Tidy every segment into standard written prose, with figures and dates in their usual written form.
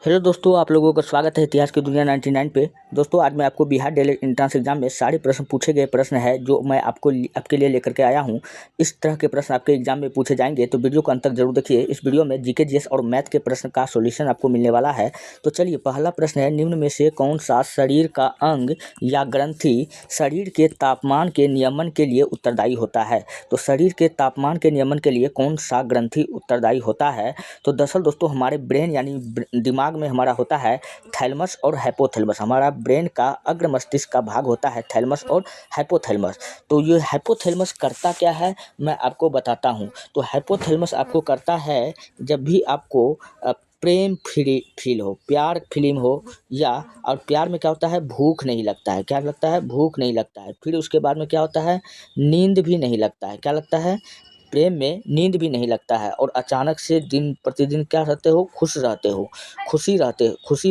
Hello दोस्तों, आप लोगों का स्वागत है इतिहास की दुनिया 99 पे। दोस्तों, आज मैं आपको बिहार डेली एंट्रेंस एग्जाम में सारे प्रश्न पूछे गए प्रश्न है जो मैं आपके लिए लेकर के आया हूं। इस तरह के प्रश्न आपके एग्जाम में पूछे जाएंगे, तो वीडियो को अंत तक जरूर देखिए। इस वीडियो में जीके जीएस और मैथ के प्रश्न का सॉल्यूशन आपको मिलने वाला है। तो चलिए, पहला प्रश्न है, निम्न में से कौन सा शरीर का अंग या ग्रंथि शरीर के तापमान के नियमन के लिए उत्तरदायी होता है? तो शरीर के तापमान के नियमन के लिए कौन सा ग्रंथि उत्तरदायी होता है? तो दरअसल दोस्तों, हमारे ब्रेन यानी दिमाग में हमारा होता है थैलमस और हाइपोथैलेमस। हमारा ब्रेन का अग्र मस्तिष्क का भाग होता है थैलमस और हाइपोथैलेमस। तो ये हाइपोथैलेमस करता क्या है, मैं आपको बताता हूँ। तो हाइपोथैलेमस आपको करता है जब भी आपको प्रेम फील हो, प्यार फीलिंग हो, या और प्यार में क्या होता है, भूख नहीं लगता है। क्या लगता है? भूख नहीं लगता है। फिर उसके बाद में क्या होता है, नींद भी नहीं लगता है। क्या लगता है? प्रेम में नींद भी नहीं लगता है। और अचानक से दिन प्रतिदिन क्या रहते हो, खुश रहते हो, खुशी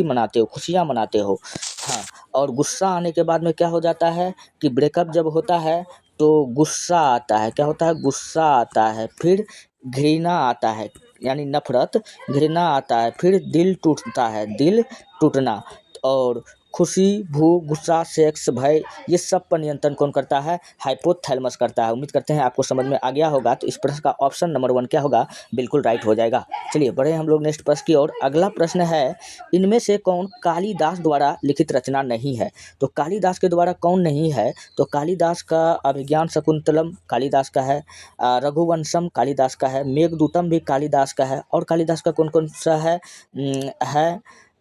मनाते हो, खुशियाँ मनाते हो। हाँ, और गुस्सा आने के बाद में क्या हो जाता है कि ब्रेकअप जब होता है तो गुस्सा आता है। क्या होता है? गुस्सा आता है। फिर घृणा आता है, यानी नफरत, घृणा आता है। फिर दिल टूटता है, दिल टूटना। और खुशी, भूख, गुस्सा, सेक्स, भय, ये सब पर नियंत्रण कौन करता है? हाइपोथैलेमस करता है। उम्मीद करते हैं आपको समझ में आ गया होगा। तो इस प्रश्न का ऑप्शन नंबर 1 क्या होगा? बिल्कुल राइट हो जाएगा। चलिए बढ़े हम लोग नेक्स्ट प्रश्न की ओर। अगला प्रश्न है, इनमें से कौन कालिदास द्वारा लिखित रचना नहीं है? तो कालिदास के द्वारा कौन नहीं है? तो कालिदास का अभिज्ञान शाकुंतलम कालिदास का है, रघुवंशम कालिदास का है, मेघदूतम भी कालिदास का है। और कालिदास का कौन कौन सा है?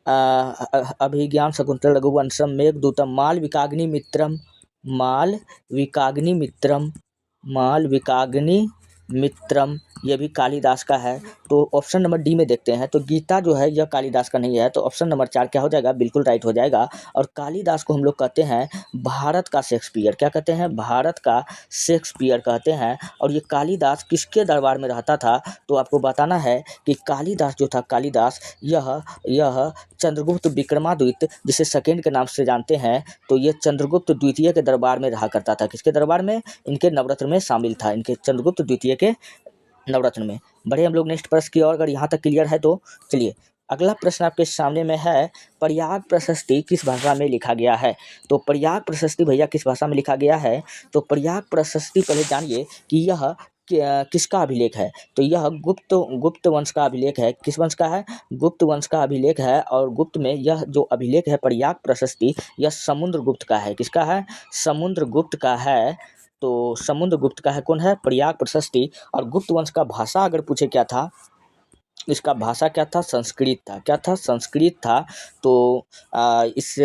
अभिज्ञान शाकुंतलम, रघुवंशम, मेघदूतम, मालविकाग्निमित्रम, ये भी कालिदास का है। तो ऑप्शन नंबर डी में देखते हैं। तो गीता जो है यह कालिदास का नहीं है। तो ऑप्शन नंबर 4 क्या हो जाएगा? बिल्कुल राइट हो जाएगा। और कालिदास को हम लोग कहते हैं भारत का शेक्सपियर। क्या कहते हैं? भारत का शेक्सपियर कहते हैं। और ये कालिदास किसके दरबार में रहता था? तो आपको बताना है कि कालिदास जो था, कालिदास यह चंद्रगुप्त विक्रमादित्य, जिसे सेकंड के नाम से जानते हैं, तो ये चंद्रगुप्त द्वितीय के दरबार में रहा करता था। किसके दरबार में? इनके नवरत्न में शामिल था, इनके चंद्रगुप्त द्वितीय के नवरत्न में। बढ़े हम लोग नेक्स्ट प्रश्न की ओर। अगर यहाँ तक क्लियर है तो चलिए, अगला प्रश्न आपके सामने में है, प्रयाग प्रशस्ति किस भाषा में लिखा गया है? तो प्रयाग प्रशस्ति भैया किस भाषा में लिखा गया है? तो प्रयाग प्रशस्ति पहले जानिए कि यह किसका अभिलेख है। तो यह गुप्त वंश का अभिलेख है। किस वंश का है? गुप्त वंश का अभिलेख है। और गुप्त में यह जो अभिलेख है प्रयाग प्रशस्ति, यह समुद्रगुप्त का है। किसका है? समुद्रगुप्त का है। तो समुद्रगुप्त का है। कौन है? प्रयाग प्रशस्ति। और गुप्त वंश का भाषा अगर पूछे क्या था, इसका भाषा क्या था? संस्कृत था। क्या था? संस्कृत था। तो इस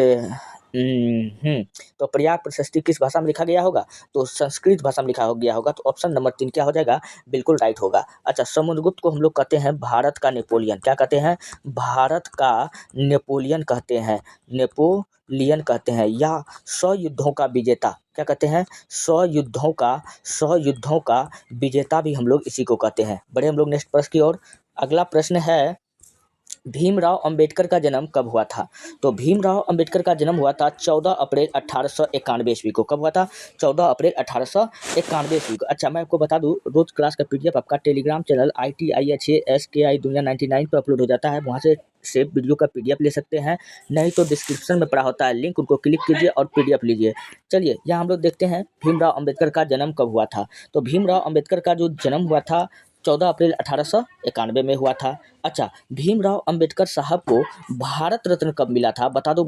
तो प्रयाग प्रशस्ति किस भाषा में लिखा गया होगा? तो संस्कृत भाषा में लिखा गया होगा। तो ऑप्शन नंबर 3 क्या हो जाएगा? बिल्कुल राइट होगा। अच्छा, समुद्रगुप्त को हम लोग कहते हैं भारत का नेपोलियन। क्या कहते हैं? भारत का नेपोलियन कहते हैं, नेपोलियन कहते हैं, या 100 युद्धों का विजेता। क्या कहते हैं? 100 युद्धों का विजेता भी हम लोग इसी को कहते हैं। बढ़े हम लोग नेक्स्ट प्रश्न की ओर। अगला प्रश्न है, भीमराव अंबेडकर का जन्म कब हुआ था? तो भीमराव अंबेडकर का जन्म हुआ था 14 अप्रैल 1891 ईस्वी को। कब हुआ था? 14 अप्रैल 1891 ईस्वी को। अच्छा, मैं आपको बता दूं, रोज क्लास का पीडीएफ आपका टेलीग्राम चैनल ITIHASKI दुनिया 99 पर अपलोड हो जाता है। वहां से सेव वीडियो का पीडीएफ ले सकते हैं, नहीं तो डिस्क्रिप्शन में पड़ा होता है लिंक, उनको क्लिक कीजिए और पीडीएफ लीजिए। चलिए, यहाँ हम लोग देखते हैं भीमराव अंबेडकर का जन्म कब हुआ था। तो भीमराव अंबेडकर का जो जन्म हुआ था 14 अप्रैल 1891 में हुआ था। अच्छा, भीमराव अंबेडकर साहब को भारत रत्न कब मिला था? बता दो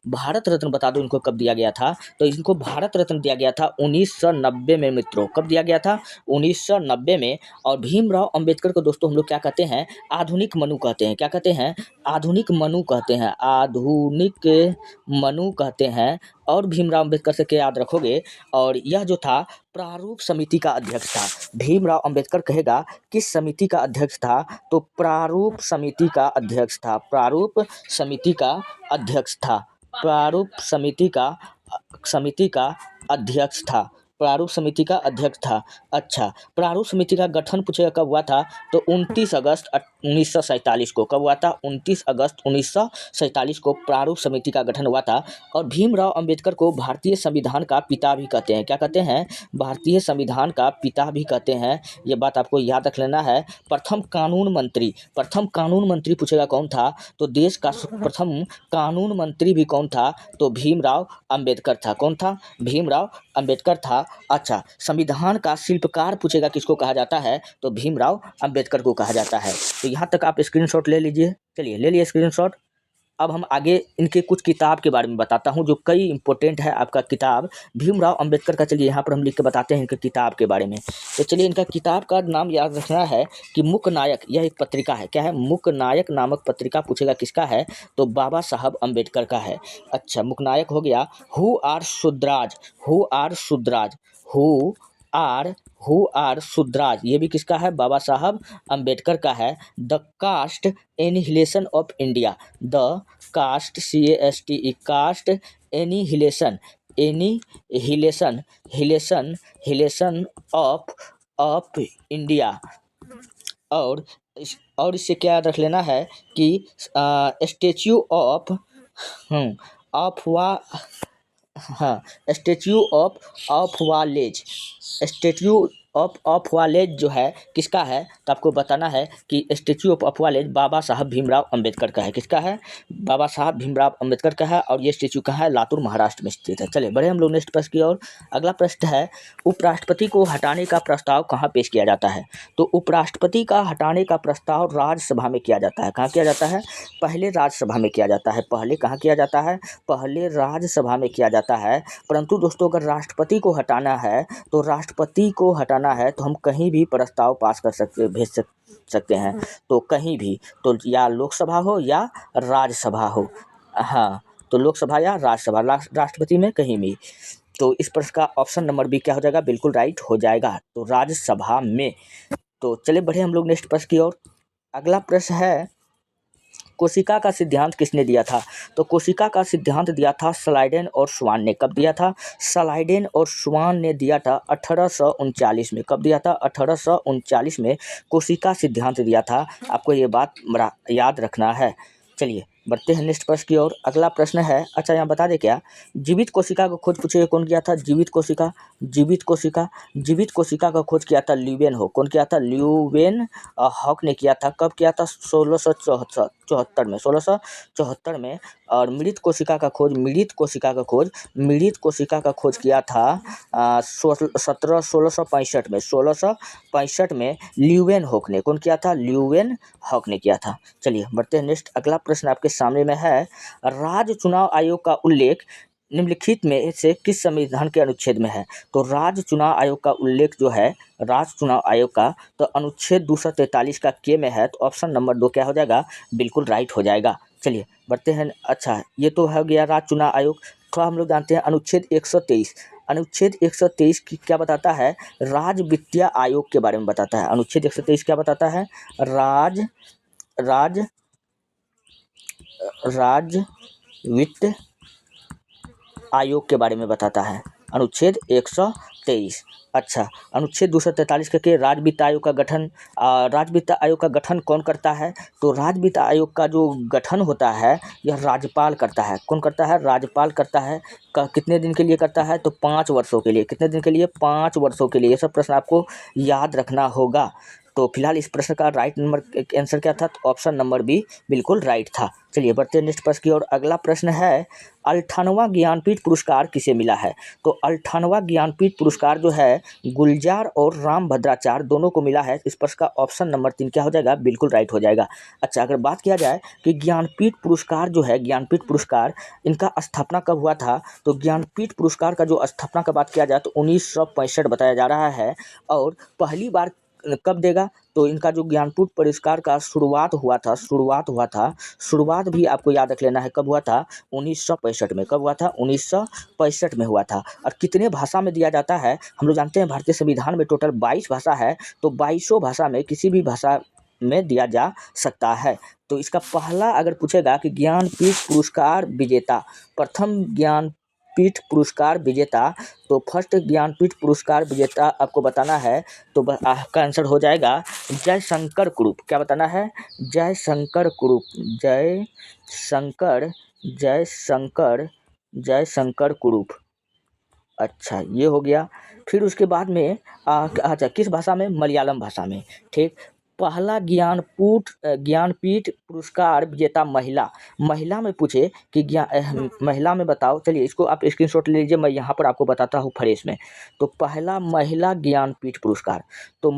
भारत रत्न बता दो इनको कब दिया गया था। तो इनको भारत रत्न दिया गया था 1990 में मित्रों। कब दिया गया था? 1990 में। और भीमराव अंबेडकर को दोस्तों हम लोग क्या कहते हैं? आधुनिक मनु कहते हैं। क्या कहते हैं? आधुनिक मनु कहते हैं, आधुनिक मनु कहते हैं। और भीमराव अंबेडकर से क्या याद रखोगे? और यह जो था प्रारूप समिति का अध्यक्ष था। भीमराव अंबेडकर कहेगा किस समिति का अध्यक्ष था? तो प्रारूप समिति का अध्यक्ष था। प्रारूप समिति का अध्यक्ष था। प्रारूप समिति का अध्यक्ष था। प्रारूप समिति का अध्यक्ष था। अच्छा, प्रारूप समिति का गठन पूछेगा कब हुआ था? तो 29 अगस्त 1947 को। कब हुआ था? 29 अगस्त 1947 को प्रारूप समिति का गठन हुआ था। और भीमराव अंबेडकर को भारतीय संविधान का पिता भी कहते हैं। क्या कहते हैं? भारतीय संविधान का पिता भी कहते हैं। ये बात आपको याद रख लेना है। प्रथम कानून मंत्री पूछेगा कौन था, तो देश का प्रथम कानून मंत्री भी कौन था, तो भीमराव अंबेडकर था। कौन था? भीमराव अंबेडकर था। अच्छा, संविधान का शिल्पकार पूछेगा किसको कहा जाता है, तो भीमराव अंबेडकर को कहा जाता है। तो यहाँ तक आप स्क्रीनशॉट ले लीजिए। चलिए ले लिए स्क्रीनशॉट। अब हम आगे इनके कुछ किताब के बारे में बताता हूँ जो कई इंपॉर्टेंट है आपका किताब भीमराव अंबेडकर का। चलिए यहाँ पर हम लिख के बताते हैं इनके किताब के बारे में। तो चलिए इनका किताब का नाम याद रखना है कि मूकनायक, यह एक पत्रिका है। क्या है? मूकनायक नामक पत्रिका पूछेगा किसका है, तो बाबा साहब अंबेडकर का है। अच्छा, मूकनायक हो गया। Who are Shudras, who are Shudras, ये भी किसका है? बाबा साहब अंबेडकर का है। The caste annihilation of India, the caste CASTE caste annihilation of India. और इससे क्या याद रख लेना है कि स्टैच्यू ऑफ ऑफ वालेज जो है किसका है, तो आपको बताना है कि स्टैच्यू ऑफ वालेज बाबा साहब भीमराव अंबेडकर का है। किसका है? बाबा साहब भीमराव अंबेडकर का है। और ये स्टैच्यू कहाँ है? लातूर, महाराष्ट्र में स्थित है। चलिए बढ़े हम लोग नेक्स्ट प्रश्न की ओर। अगला प्रश्न है, उपराष्ट्रपति को हटाने का प्रस्ताव कहाँ पेश किया जाता है, तो उपराष्ट्रपति का हटाने का प्रस्ताव राज्यसभा में किया जाता है। कहाँ किया जाता है? पहले राज्यसभा में किया जाता है। पहले कहाँ किया जाता है? पहले राज्यसभा में किया जाता है। परंतु दोस्तों अगर राष्ट्रपति को हटाना है, तो राष्ट्रपति को हटाना है तो हम कहीं भी प्रस्ताव पास कर भेज सकते हैं। तो कहीं भी, तो या लोकसभा हो या राज्यसभा हो। हाँ, तो लोकसभा या राज्यसभा, राष्ट्रपति में कहीं भी। तो इस प्रश्न का ऑप्शन नंबर बी क्या हो जाएगा? बिल्कुल राइट हो जाएगा, तो राज्यसभा में। तो चलिए बढ़े हम लोग नेक्स्ट प्रश्न की ओर। अगला प्रश्न है, कोशिका का सिद्धांत किसने दिया था, तो कोशिका का सिद्धांत दिया था स्लाइडेन और स्वान ने। कब दिया था? स्लाइडेन और स्वान ने दिया था 1839 में। कब दिया था? 1839 में कोशिका सिद्धांत दिया था। आपको ये बात याद रखना है। चलिए बढ़ते हैं नेक्स्ट प्रश्न की ओर। अगला प्रश्न है, अच्छा यहाँ बता दें क्या, जीवित कोशिका का खोज पूछे कौन किया था? जीवित कोशिका का खोज किया था ल्यूवेन हॉक। कौन किया था? ल्यूवेन हॉक ने किया था। कब किया था? 1674 में। और मृत कोशिका का खोज किया था 1665 में ल्यूवेन हॉक ने। कौन किया था? ल्यूवेन हॉक ने किया था। चलिए बढ़ते हैं नेक्स्ट। अगला प्रश्न आपके सामने में है, राज्य चुनाव आयोग का उल्लेख निम्नलिखित में से किस संविधान के अनुच्छेद में है, तो राज्य चुनाव आयोग का उल्लेख जो है, राज्य चुनाव आयोग का, तो अनुच्छेद 243 का के में है। तो ऑप्शन नंबर 2 क्या हो जाएगा? बिल्कुल राइट हो जाएगा। चलिए बढ़ते हैं। अच्छा ये तो हो गया राज्य चुनाव आयोग। थोड़ा हम लोग जानते हैं अनुच्छेद 123। अनुच्छेद 123 की क्या बताता है? राज्य वित्तीय आयोग के बारे में बताता है। अनुच्छेद 123 क्या बताता है? राज्य वित्त आयोग के बारे में बताता है। अनुच्छेद 123। अच्छा, अनुच्छेद 243 के राज्य वित्त आयोग का गठन कौन करता है, तो राज्य वित्त आयोग का जो गठन होता है यह राज्यपाल करता है। कौन करता है? राज्यपाल करता है। कितने दिन के लिए करता है, तो 5 वर्षों के लिए। कितने दिन के लिए? 5 वर्षों के लिए। ये सब प्रश्न आपको याद रखना होगा। तो फिलहाल इस प्रश्न का राइट नंबर आंसर क्या था, तो ऑप्शन नंबर बी बिल्कुल राइट था। चलिए बढ़ते हैं नेक्स्ट प्रश्न की ओर। अगला प्रश्न है, 98वां ज्ञानपीठ पुरस्कार किसे मिला है, तो 98वां ज्ञानपीठ पुरस्कार जो है गुलजार और रामभद्राचार्य दोनों को मिला है। इस प्रश्न का ऑप्शन नंबर 3 क्या हो जाएगा? बिल्कुल राइट हो जाएगा। अच्छा अगर बात किया जाए कि ज्ञानपीठ पुरस्कार जो है, ज्ञानपीठ पुरस्कार इनका स्थापना कब हुआ था, तो ज्ञानपीठ पुरस्कार का जो स्थापना का बात किया जाए तो 1965 बताया जा रहा है। और पहली बार कब देगा, तो इनका जो ज्ञानपीठ पुरस्कार का शुरुआत भी आपको याद रख लेना है। कब हुआ था? 1965 में। कब हुआ था? 1965 में हुआ था। और कितने भाषा में दिया जाता है, हम लोग जानते हैं भारतीय संविधान में टोटल 22 भाषा है, तो 22 भाषा में किसी भी भाषा में दिया जा सकता है। तो इसका पहला अगर पूछेगा कि ज्ञानपीठ पुरस्कार विजेता, प्रथम ज्ञान ज्ञानपीठ पुरस्कार विजेता, तो फर्स्ट ज्ञानपीठ पुरस्कार विजेता आपको बताना है, तो आपका आंसर हो जाएगा जयशंकर कुरूप। क्या बताना है? जयशंकर कुरूप, जयशंकर कुरूप। अच्छा, ये हो गया। फिर उसके बाद में अच्छा, किस भाषा में? मलयालम भाषा में। ठीक। पहला ज्ञानपीठ पुरस्कार विजेता महिला में पूछे कि महिला में बताओ। चलिए, इसको आप स्क्रीनशॉट ले लीजिए, मैं यहाँ पर आपको बताता हूँ फ्रेश में। तो पहला महिला ज्ञानपीठ पुरस्कार, तो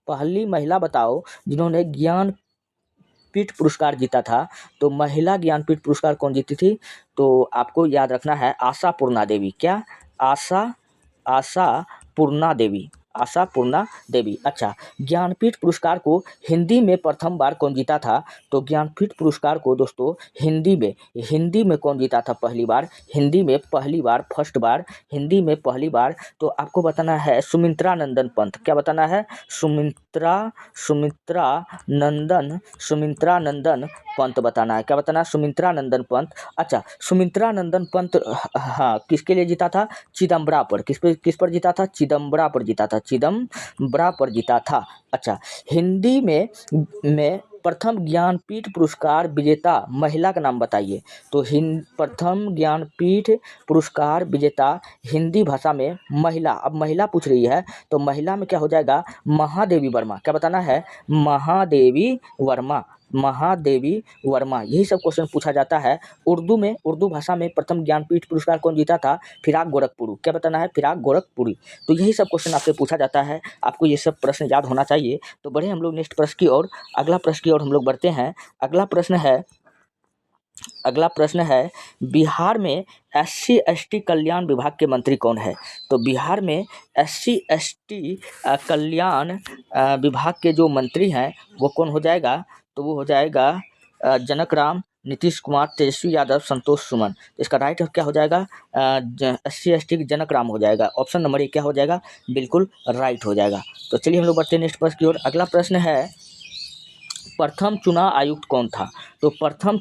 पहली महिला बताओ जिन्होंने ज्ञानपीठ पुरस्कार जीता था। तो महिला ज्ञानपीठ पुरस्कार कौन जीती थी? तो आपको याद रखना है आशापूर्णा देवी। क्या? आशापूर्णा देवी। अच्छा, ज्ञानपीठ पुरस्कार को हिंदी में प्रथम बार कौन जीता था? तो ज्ञानपीठ पुरस्कार को दोस्तों हिंदी में कौन जीता था पहली बार? फर्स्ट बार हिंदी में पहली बार। तो आपको बताना है सुमित्रा नंदन पंत। क्या बताना है? सुमित्रा नंदन पंत बताना है। क्या बताना है? सुमित्रा नंदन पंत। अच्छा, सुमित्रा नंदन पंत हाँ किसके लिए जीता था? चिदम्बरा पर। किस पर जीता था? चिदम्बरा पर जीता था। अच्छा, हिंदी में प्रथम ज्ञानपीठ पुरस्कार विजेता महिला का नाम बताइए। तो प्रथम ज्ञानपीठ पुरस्कार विजेता हिंदी भाषा में महिला। अब महिला पूछ रही है, तो महिला में क्या हो जाएगा? महादेवी वर्मा। क्या बताना है? महादेवी वर्मा। यही सब क्वेश्चन पूछा जाता है। उर्दू भाषा में प्रथम ज्ञानपीठ पुरस्कार कौन जीता था? फिराक गोरखपुरी। क्या बताना है? फिराक गोरखपुरी। तो यही सब क्वेश्चन आपसे पूछा जाता है, आपको ये सब प्रश्न याद होना चाहिए। तो बढ़े हम लोग नेक्स्ट प्रश्न की ओर, अगला प्रश्न की ओर हम लोग बढ़ते हैं। अगला प्रश्न है बिहार में SC/ST कल्याण विभाग के मंत्री कौन है? तो बिहार में SC/ST कल्याण विभाग के जो मंत्री हैं वो कौन हो जाएगा? तो वो हो जाएगा जनक राम, नीतीश कुमार, तेजस्वी यादव, संतोष सुमन। इसका राइट क्या हो जाएगा? SC/ST जनक राम हो जाएगा। ऑप्शन नंबर 1 क्या हो जाएगा? बिल्कुल राइट हो जाएगा। तो चलिए हम लोग बढ़ते हैं नेक्स्ट प्रश्न की ओर। अगला प्रश्न है प्रथम चुनाव आयुक्त कौन था? तो प्रथम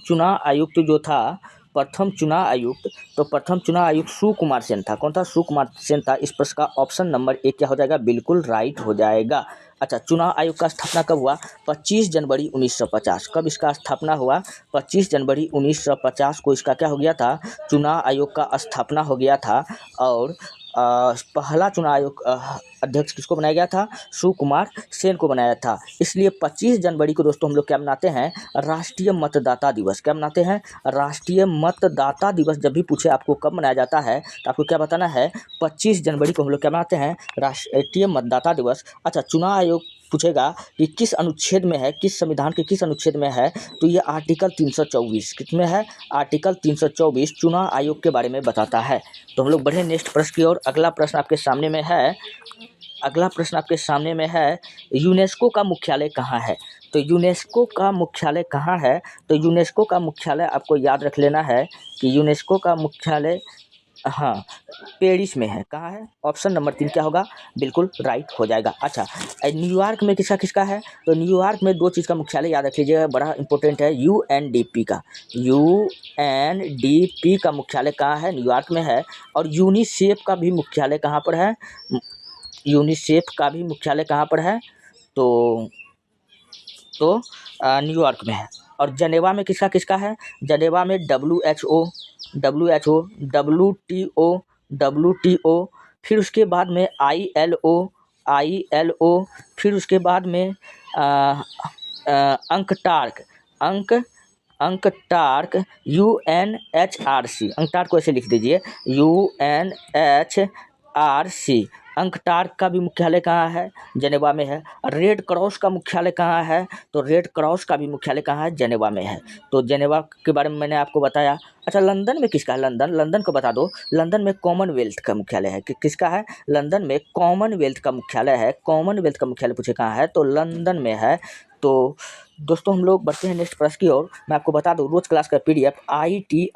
चुनाव आयुक्त सुकुमार सेन था। कौन था? सुकुमार सेन था। इस प्रश्न का ऑप्शन नंबर 1 क्या हो जाएगा? बिल्कुल राइट हो जाएगा। अच्छा, चुनाव आयोग का स्थापना कब हुआ? 25 जनवरी 1950। कब इसका स्थापना हुआ? 25 जनवरी 1950 को इसका क्या हो गया था? चुनाव आयोग का स्थापना हो गया था। और पहला चुनाव आयोग अध्यक्ष किसको बनाया गया था? सुकुमार सेन को बनाया था। इसलिए 25 जनवरी को दोस्तों हम लोग क्या मनाते हैं? राष्ट्रीय मतदाता दिवस। क्या मनाते हैं? राष्ट्रीय मतदाता दिवस। जब भी पूछे आपको कब मनाया जाता है, तो आपको क्या बताना है? 25 जनवरी को हम लोग क्या मनाते हैं? राष्ट्रीय मतदाता दिवस। अच्छा, चुनाव आयोग पूछेगा कि किस अनुच्छेद में है, किस संविधान के किस अनुच्छेद में है? तो ये आर्टिकल 324 किसमें है? आर्टिकल 324 चुनाव आयोग के बारे में बताता है। तो हम लोग बढ़े नेक्स्ट प्रश्न की ओर। अगला प्रश्न आपके सामने में है यूनेस्को का मुख्यालय कहाँ है? तो यूनेस्को का मुख्यालय कहाँ है? तो यूनेस्को का मुख्यालय आपको याद रख लेना है कि यूनेस्को का मुख्यालय पेरिस में है। कहाँ है? ऑप्शन नंबर 3 क्या होगा? बिल्कुल राइट हो जाएगा। अच्छा, न्यूयॉर्क में किसका है? तो न्यूयॉर्क में 2 चीज़ का मुख्यालय याद रख लीजिएगा, बड़ा इंपॉर्टेंट है। UNDP का मुख्यालय कहाँ है? न्यूयॉर्क में है। और यूनिसेफ का भी मुख्यालय कहाँ पर है? तो न्यूयॉर्क में है। और जेनेवा में किसका है? जेनेवा में WHO, WTO, फिर उसके बाद में ILO, फिर उसके बाद में अंकटार्क, UNHRC। अंकटार्क को ऐसे लिख दीजिए, UNHRC। अंकटार्क का भी मुख्यालय कहाँ है? जेनेवा में है। रेड क्रॉस का मुख्यालय कहाँ है? तो रेड क्रॉस का भी मुख्यालय कहाँ है? जेनेवा में है। तो जेनेवा के बारे में मैंने आपको बताया। अच्छा, लंदन में किसका है? लंदन को बता दो। लंदन में कॉमनवेल्थ का मुख्यालय है। किसका है? लंदन में कॉमनवेल्थ का मुख्यालय है। कॉमनवेल्थ का मुख्यालय पूछे कहाँ है? तो लंदन में है। तो दोस्तों हम लोग बढ़ते हैं नेक्स्ट प्रश्न की ओर। मैं आपको बता दूं रोज क्लास का PDF ITIHASKIDU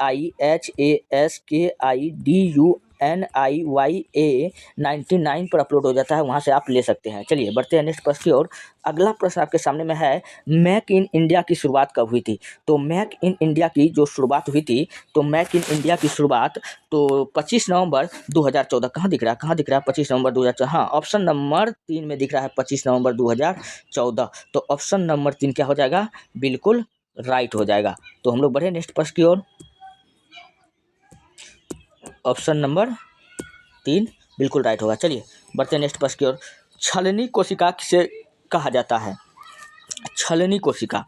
NIYA99 पर अपलोड हो जाता है, वहाँ से आप ले सकते हैं। चलिए बढ़ते हैं नेक्स्ट प्रश्न की ओर। अगला प्रश्न आपके सामने में है, मेक इन इंडिया की शुरुआत कब हुई थी? तो मेक इन इंडिया की जो शुरुआत हुई थी, तो मेक इन इंडिया की शुरुआत तो 25 नवंबर 2014। कहाँ दिख रहा है, कहाँ दिख रहा है 25 नवंबर 2014? हाँ, ऑप्शन नंबर 3 में दिख रहा है 25 नवंबर 2014। तो ऑप्शन नंबर 3 क्या हो जाएगा? बिल्कुल राइट हो जाएगा। तो हम लोग बढ़े नेक्स्ट प्रश्न की ओर। ऑप्शन नंबर 3 बिल्कुल राइट होगा। चलिए बढ़ते हैं नेक्स्ट प्रश्न की ओर। छलनी कोशिका किसे कहा जाता है? छलनी कोशिका,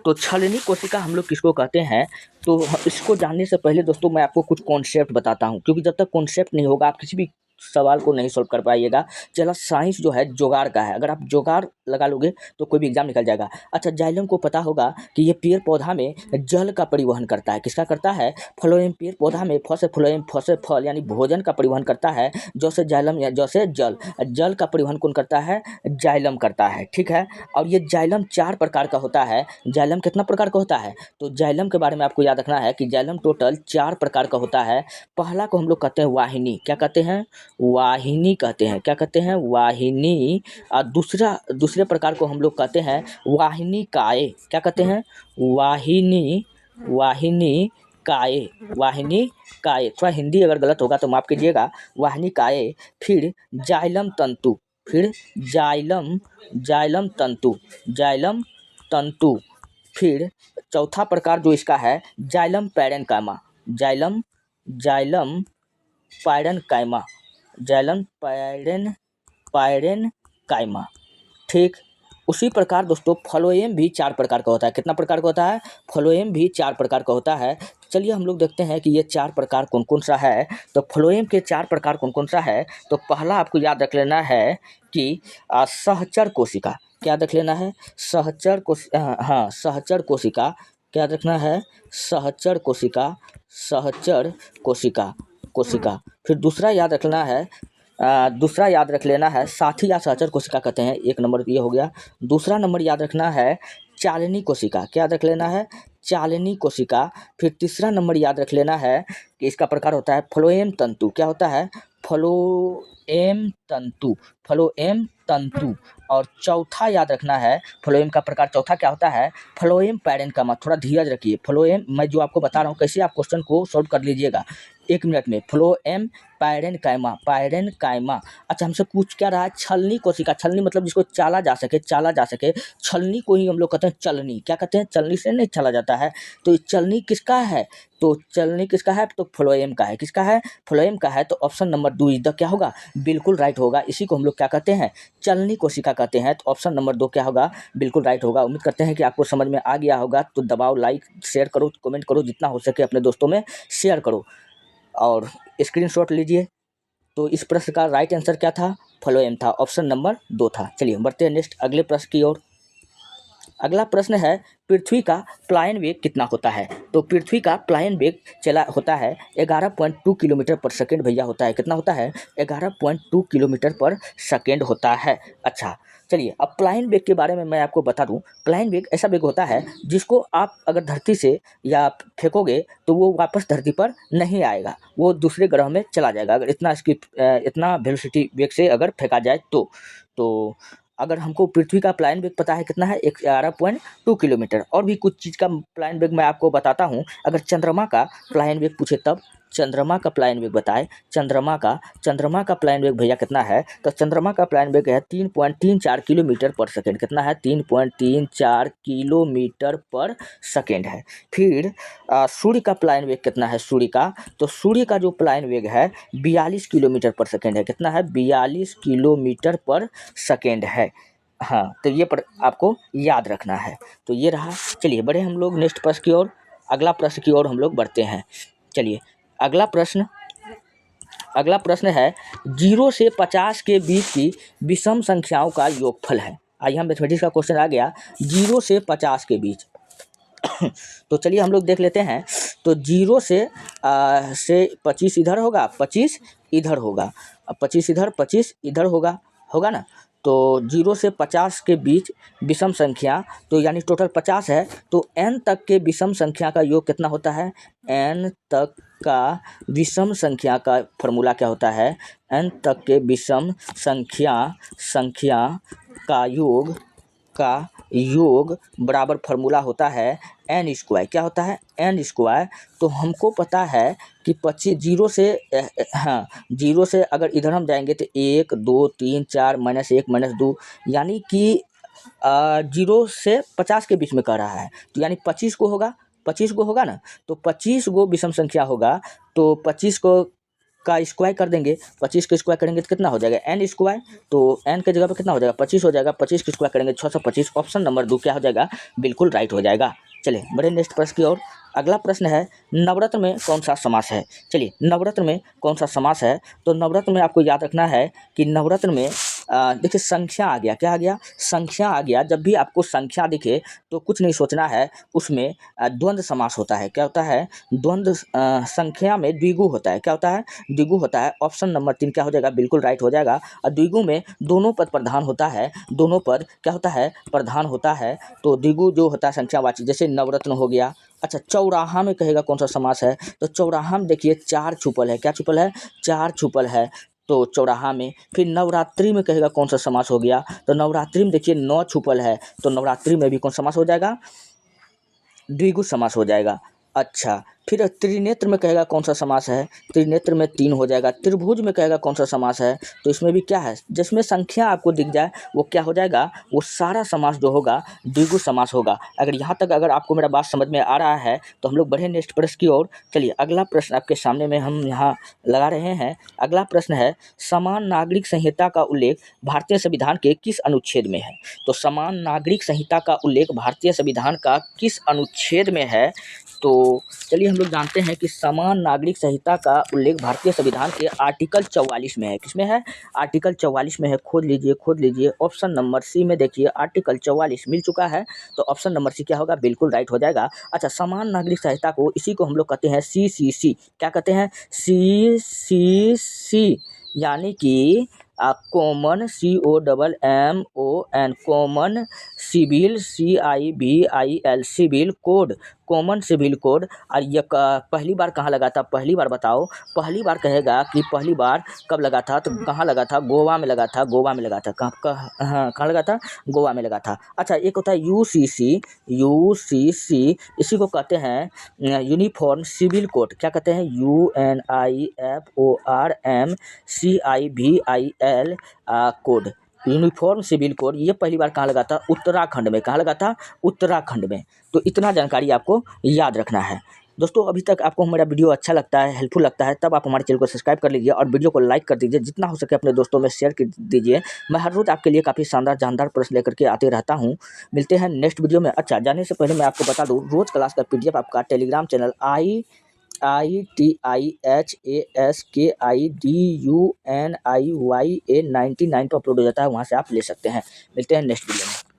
तो छलनी कोशिका हम लोग किसको कहते हैं? तो इसको जानने से पहले दोस्तों मैं आपको कुछ कॉन्सेप्ट बताता हूँ, क्योंकि जब तक कॉन्सेप्ट नहीं होगा आप किसी भी सवाल को नहीं सॉल्व कर पाइएगा। चला साइंस जो है जुगाड़ का है, अगर आप जुगाड़ लगा लोगे तो कोई भी एग्जाम निकल जाएगा। अच्छा, जाइलम को पता होगा कि ये पेड़ पौधा में जल का परिवहन करता है। किसका करता है? फ्लोएम। पेड़ पौधा में फ से फ्लोएम, फ से फल यानी भोजन का परिवहन करता है। जो से जाइलम या जो से जल, जल का परिवहन कौन करता है? जाइलम करता है। ठीक है, और ये जाइलम 4 प्रकार का होता है। जाइलम कितना प्रकार का होता है? तो जाइलम के बारे में आपको याद रखना है कि जाइलम टोटल 4 प्रकार का होता है। पहला को हम लोग कहते हैं वाहिनी। क्या कहते हैं? वाहिनी कहते हैं। क्या कहते हैं? वाहिनी। और दूसरे प्रकार को हम लोग कहते हैं वाहिनिकाय। क्या कहते हैं? वाहिनी वाहिनिकाय। वाहिनिकाय। थोड़ा हिंदी अगर गलत होगा तो माफ़ कीजिएगा। वाहिनिकाय। फिर जाइलम तंतु, फिर जाइलम तंतु। फिर चौथा प्रकार जो इसका है जाइलम पैरेन्काइमा। Xylem parenchyma. ठीक, उसी प्रकार दोस्तों फ्लोएम भी 4 प्रकार का होता है। कितना प्रकार का होता है? फ्लोएम भी 4 प्रकार का होता है। चलिए हम लोग देखते हैं कि ये 4 प्रकार कौन कौन सा है। तो फ्लोएम के 4 प्रकार कौन कौन सा है? तो पहला आपको याद रख लेना है कि सहचर कोशिका। क्या रख लेना है? सहचर कोशिका। क्या रखना है? सहचर कोशिका। फिर दूसरा याद रख लेना है साथी या सहचर कोशिका कहते हैं। एक नंबर ये हो गया। दूसरा नंबर याद रखना है चालनी कोशिका। क्या रख लेना है? चालनी कोशिका। फिर तीसरा नंबर याद रख लेना है कि इसका प्रकार होता है फ्लोएम तंतु। क्या होता है? फ्लोएम तंतु। और चौथा याद रखना है फ्लोएम का प्रकार चौथा क्या होता है? Phloem parenchyma. थोड़ा धीरज रखिए। फ्लोएम मैं जो आपको बता रहा हूँ कैसे आप क्वेश्चन को सॉल्व कर लीजिएगा 1 मिनट में। Phloem parenchyma. अच्छा, हमसे पूछ क्या रहा है? छलनी कोशिका। छलनी मतलब जिसको चाला जा सके। छलनी को ही हम लोग कहते हैं चलनी। क्या कहते हैं? चलनी से नहीं चला जाता है। तो चलनी किसका है? तो चलनी किसका है? तो फ्लोएम का है। किसका है? फ्लोएम का है। तो ऑप्शन नंबर 2 इधर क्या होगा? बिल्कुल राइट होगा। इसी को हम लोग क्या कहते हैं? चलनी कोशिका कहते हैं। तो ऑप्शन नंबर 2 क्या होगा? बिल्कुल राइट होगा। उम्मीद करते हैं कि आपको समझ में आ गया होगा। तो दबाओ, लाइक शेयर करो, कमेंट करो, जितना हो सके अपने दोस्तों में शेयर करो और स्क्रीनशॉट लीजिए। तो इस प्रश्न का राइट आंसर क्या था? फ्लोएम था। ऑप्शन नंबर 2 था। चलिए बढ़ते हैं नेक्स्ट अगले प्रश्न की ओर। अगला प्रश्न है पृथ्वी का प्लायन वेग कितना होता है? तो पृथ्वी का प्लायन वेग होता है 11.2 किलोमीटर पर सेकेंड। भैया होता है कितना होता है? 11.2 किलोमीटर पर सेकेंड होता है। अच्छा, चलिए अब प्लायन वेग के बारे में मैं आपको बता दूं। प्लायन वेग ऐसा वेग होता है जिसको आप अगर धरती से या फेंकोगे तो वो वापस धरती पर नहीं आएगा, वो दूसरे ग्रह में चला जाएगा अगर इतना वेलोसिटी वेग से अगर फेंका जाए तो अगर हमको पृथ्वी का प्लायन वेग पता है कितना है? 11.2 किलोमीटर। और भी कुछ चीज़ का प्लायन वेग मैं आपको बताता हूँ। अगर चंद्रमा का प्लायन वेग पूछे तब चंद्रमा का प्लायन वेग बताए। चंद्रमा का प्लायन वेग भैया कितना है? तो चंद्रमा का प्लायन वेग है 3.34 किलोमीटर पर सेकेंड। कितना है? 3.34 किलोमीटर पर सेकेंड है। फिर सूर्य का प्लायन वेग कितना है? तो सूर्य का जो प्लायन वेग है 42 किलोमीटर पर सेकेंड है। कितना है? 42 किलोमीटर पर सेकेंड है। हाँ, तो ये पर आपको याद रखना है। तो ये रहा। चलिए बढ़े हम लोग नेक्स्ट प्रश्न की ओर। अगला प्रश्न की ओर हम लोग बढ़ते हैं। चलिए अगला प्रश्न है 0 से 50 के बीच की विषम संख्याओं का योगफल है। आइए हम मैथमेटिक्स का क्वेश्चन आ गया 0 से 50 के बीच। तो चलिए हम लोग देख लेते हैं। तो 0 से 25 इधर होगा, 25 इधर होगा, 25 इधर, 25 इधर होगा ना। तो 0 से 50 के बीच विषम संख्या, तो यानी टोटल 50 है, तो n तक के विषम संख्या का योग कितना होता है? n तक का विषम संख्या का फॉर्मूला क्या होता है? n तक के विषम संख्या का योग बराबर फॉर्मूला होता है n स्क्वायर। क्या होता है? n square. तो हमको पता है कि 25 0 से 0 से अगर इधर हम जाएंगे तो 1 2 3 4 -1 -2, यानी कि 0 से 50 के बीच में कह रहा है, तो यानी 25 को होगा ना। तो 25 गो विषम संख्या होगा, तो 25 को का स्क्वायर कर देंगे। 25 का स्क्वायर करेंगे तो कितना हो जाएगा? n square. तो n के जगह पे कितना हो जाएगा? 25 हो जाएगा। 25 का स्क्वायर करेंगे 625। ऑप्शन नंबर 2 क्या हो जाएगा? बिल्कुल राइट हो जाएगा। चलिए बढ़े नेक्स्ट प्रश्न की ओर। अगला प्रश्न है, नवरत्न में कौन सा समास है? चलिए, नवरत्न में कौन सा समास है? तो नवरत्न में आपको याद रखना है कि नवरत्न में देखिए संख्या आ गया। क्या आ गया? संख्या आ गया। जब भी आपको संख्या दिखे तो कुछ नहीं सोचना है, उसमें द्वंद्व समास होता है। क्या होता है? द्वंद्व संख्या में द्विगु होता है। क्या होता है? द्विगु होता है। ऑप्शन नंबर 3 क्या हो जाएगा? बिल्कुल राइट हो जाएगा। और द्विगु में दोनों पद प्रधान होता है। दोनों पद क्या होता है? प्रधान होता है। तो द्विगु जो होता है संख्यावाची, जैसे नवरत्न हो गया। अच्छा, चौराहा में कहेगा कौन सा समास है? तो चौराहा में देखिए 4 छुपल है। क्या छुपल है? 4 छुपल है, तो चौराहा में। फिर नवरात्रि में कहेगा कौन सा समास हो गया? तो नवरात्रि में देखिए 9 छुपल है, तो नवरात्रि में भी कौन समास हो जाएगा? द्विगु समास हो जाएगा। अच्छा, फिर त्रिनेत्र में कहेगा कौन सा समास है? त्रिनेत्र में 3 हो जाएगा। त्रिभुज में कहेगा कौन सा समास है? तो इसमें भी क्या है? जिसमें संख्या आपको दिख जाए वो क्या हो जाएगा? वो सारा समास जो होगा द्विगु समास होगा। अगर यहाँ तक अगर आपको मेरा बात समझ में आ रहा है तो हम लोग बढ़े नेक्स्ट प्रश्न की ओर। चलिए, अगला प्रश्न आपके सामने में हम यहाँ लगा रहे हैं। अगला प्रश्न है, समान नागरिक संहिता का उल्लेख भारतीय संविधान के किस अनुच्छेद में है? तो समान नागरिक संहिता का उल्लेख भारतीय संविधान का किस अनुच्छेद में है? तो चलिए हम लोग जानते हैं कि समान नागरिक संहिता का उल्लेख भारतीय संविधान के आर्टिकल 44 में है। किसमें है? आर्टिकल 44 में है। खोज लीजिए। ऑप्शन नंबर सी में देखिए आर्टिकल 44 मिल चुका है, तो ऑप्शन नंबर सी क्या होगा? बिल्कुल राइट हो जाएगा। अच्छा, समान नागरिक संहिता को इसी को हम लोग कहते हैं CCC। क्या कहते हैं? CCC, यानी कि common COMMON common civil CIVIL civil code, common civil code. और ये पहली बार कहाँ लगा था? पहली बार बताओ। पहली बार कहेगा कि पहली बार कब लगा था? तो कहाँ लगा था? गोवा में लगा था। गोवा में लगा था। कहाँ लगा था? गोवा में लगा था। अच्छा, एक होता है UCC, इसी को कहते हैं यूनिफॉर्म सिविल कोड। क्या कहते हैं? UNIFORM CIVIL code, uniform civil code. ये पहली बार कहाँ लगा था? उत्तराखंड में। कहाँ लगा था? उत्तराखंड में। तो इतना जानकारी आपको याद रखना है। दोस्तों, अभी तक आपको मेरा वीडियो अच्छा लगता है, हेल्पफुल लगता है, तब आप हमारे चैनल को सब्सक्राइब कर लीजिए और वीडियो को लाइक कर दीजिए। जितना हो सके अपने दोस्तों में शेयर कर दीजिए। मैं हर रोज़ आपके लिए काफ़ी शानदार जानदार प्रश्न लेकर के आते रहता हूँ। मिलते हैं नेक्स्ट वीडियो में। अच्छा, जाने से पहले मैं आपको बता दूँ, रोज़ क्लास का PDF आपका टेलीग्राम चैनल ITIHASKIDUNIYA 99 पर अपलोड हो जाता है। वहाँ से आप ले सकते हैं। मिलते हैं नेक्स्ट वीडियो में।